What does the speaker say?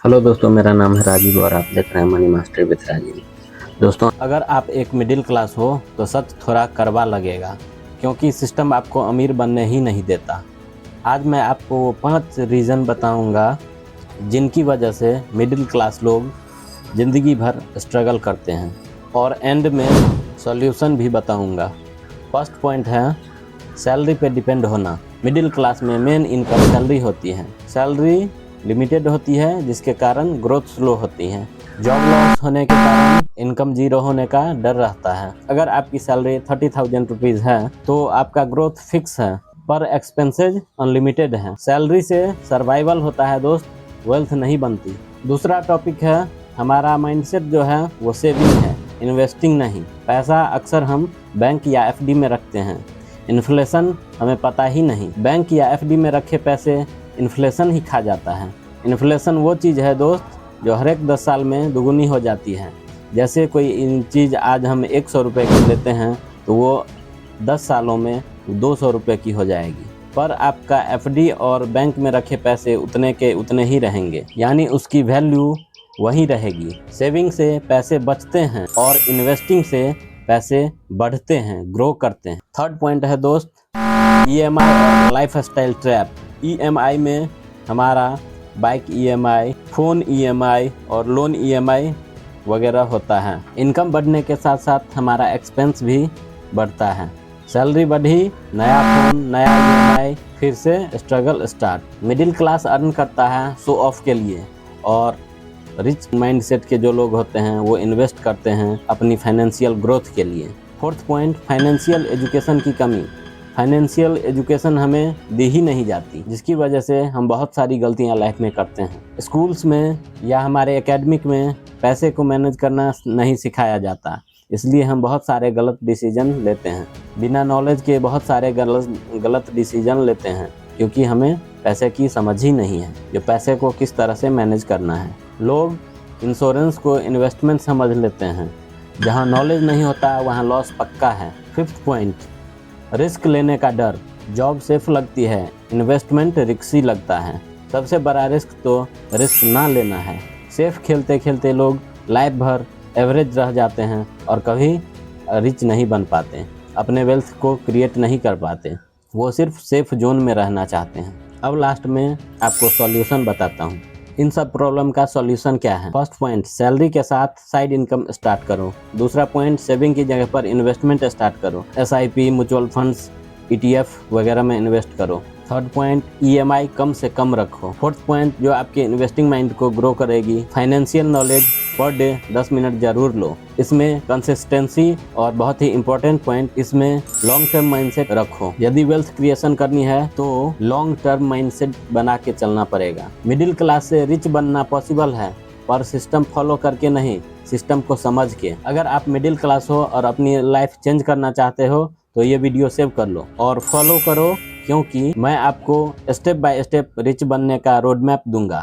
Hello दोस्तों, मेरा नाम है राजीव और आप देख रहे हैं मनी मास्टर विद राजीव। दोस्तों, अगर आप एक मिडिल क्लास हो तो सच थोड़ा कड़वा लगेगा, क्योंकि सिस्टम आपको अमीर बनने ही नहीं देता। आज मैं आपको वो 5 रीज़न बताऊंगा जिनकी वजह से मिडिल क्लास लोग ज़िंदगी भर स्ट्रगल करते हैं, और एंड में सॉल्यूशन भी बताऊंगा। फर्स्ट पॉइंट है सैलरी पे डिपेंड होना। मिडिल क्लास में मेन इनकम सैलरी होती है। सैलरी लिमिटेड होती है, जिसके कारण ग्रोथ स्लो होती है। जॉब लॉस होने के कारण इनकम जीरो होने का डर रहता है। अगर आपकी सैलरी 30,000 रुपीज़ है तो आपका ग्रोथ फिक्स है, पर एक्सपेंसेज अनलिमिटेड है। सैलरी से सर्वाइवल होता है दोस्त, वेल्थ नहीं बनती। दूसरा टॉपिक है हमारा माइंडसेट जो है वो सेविंग है, इन्वेस्टिंग नहीं। पैसा अक्सर हम बैंक या एफडी में रखते हैं। इन्फ्लेशन हमें पता ही नहीं, बैंक या एफडी में रखे पैसे इन्फ्लेशन ही खा जाता है। इन्फ्लेशन वो चीज़ है दोस्त जो हर एक 10 साल में दुगुनी हो जाती है। जैसे कोई चीज़ आज हम 100 रुपये की लेते हैं तो वो 10 सालों में 200 रुपये की हो जाएगी, पर आपका एफडी और बैंक में रखे पैसे उतने के उतने ही रहेंगे, यानी उसकी वैल्यू वही रहेगी। सेविंग से पैसे बचते हैं और इन्वेस्टिंग से पैसे बढ़ते हैं, ग्रो करते हैं। थर्ड पॉइंट है दोस्त ईएमआई और लाइफ स्टाइल ट्रैप। ईएमआई में हमारा बाइक ईएमआई, फ़ोन ईएमआई और लोन ईएमआई वगैरह होता है। इनकम बढ़ने के साथ साथ हमारा एक्सपेंस भी बढ़ता है। सैलरी बढ़ी, नया फ़ोन, नया ईएमआई, फिर से struggle start. Middle class earn करता है शो ऑफ के लिए, और रिच माइंडसेट के जो लोग होते हैं वो इन्वेस्ट करते हैं अपनी फाइनेंशियल ग्रोथ के लिए। फोर्थ पॉइंट फाइनेंशियल एजुकेशन की कमी। फाइनेंशियल एजुकेशन हमें दी ही नहीं जाती, जिसकी वजह से हम बहुत सारी गलतियां लाइफ में करते हैं। स्कूल्स में या हमारे एकेडमिक में पैसे को मैनेज करना नहीं सिखाया जाता, इसलिए हम बहुत सारे गलत डिसीजन लेते हैं। बिना नॉलेज के बहुत सारे गलत डिसीजन लेते हैं, क्योंकि हमें पैसे की समझ ही नहीं है, जो पैसे को किस तरह से मैनेज करना है। लोग इंश्योरेंस को इन्वेस्टमेंट समझ लेते हैं, जहाँ नॉलेज नहीं होता वहाँ लॉस पक्का है। फिफ्थ पॉइंट रिस्क लेने का डर। जॉब सेफ लगती है, इन्वेस्टमेंट रिस्की लगता है। सबसे बड़ा रिस्क तो रिस्क ना लेना है। सेफ खेलते खेलते लोग लाइफ भर एवरेज रह जाते हैं और कभी रिच नहीं बन पाते, अपने वेल्थ को क्रिएट नहीं कर पाते। वो सिर्फ सेफ जोन में रहना चाहते हैं। अब लास्ट में आपको सॉल्यूशन बताता हूँ। इन सब प्रॉब्लम का सॉल्यूशन क्या है? फर्स्ट पॉइंट सैलरी के साथ साइड इनकम स्टार्ट करो। दूसरा पॉइंट सेविंग की जगह पर इन्वेस्टमेंट स्टार्ट करो। एसआईपी, म्यूचुअल फंड्स, ईटीएफ वगैरह में इन्वेस्ट करो। थर्ड पॉइंट ईएमआई कम से कम रखो। फोर्थ पॉइंट जो आपके इन्वेस्टिंग माइंड को ग्रो करेगी, financial knowledge per day 10 minute जरूर लो। इसमें कंसिस्टेंसी, और बहुत ही इंपॉर्टेंट पॉइंट, इसमें लॉन्ग टर्म माइंडसेट रखो। यदि वेल्थ क्रिएशन करनी है तो लॉन्ग टर्म माइंडसेट बना के चलना पड़ेगा। मिडिल क्लास से रिच बनना पॉसिबल है, पर सिस्टम फॉलो करके नहीं, सिस्टम को समझ के। अगर आप मिडिल क्लास हो और अपनी लाइफ चेंज करना चाहते हो तो ये वीडियो सेव कर लो और फॉलो करो, क्योंकि मैं आपको स्टेप बाय स्टेप रिच बनने का रोड मैप दूंगा।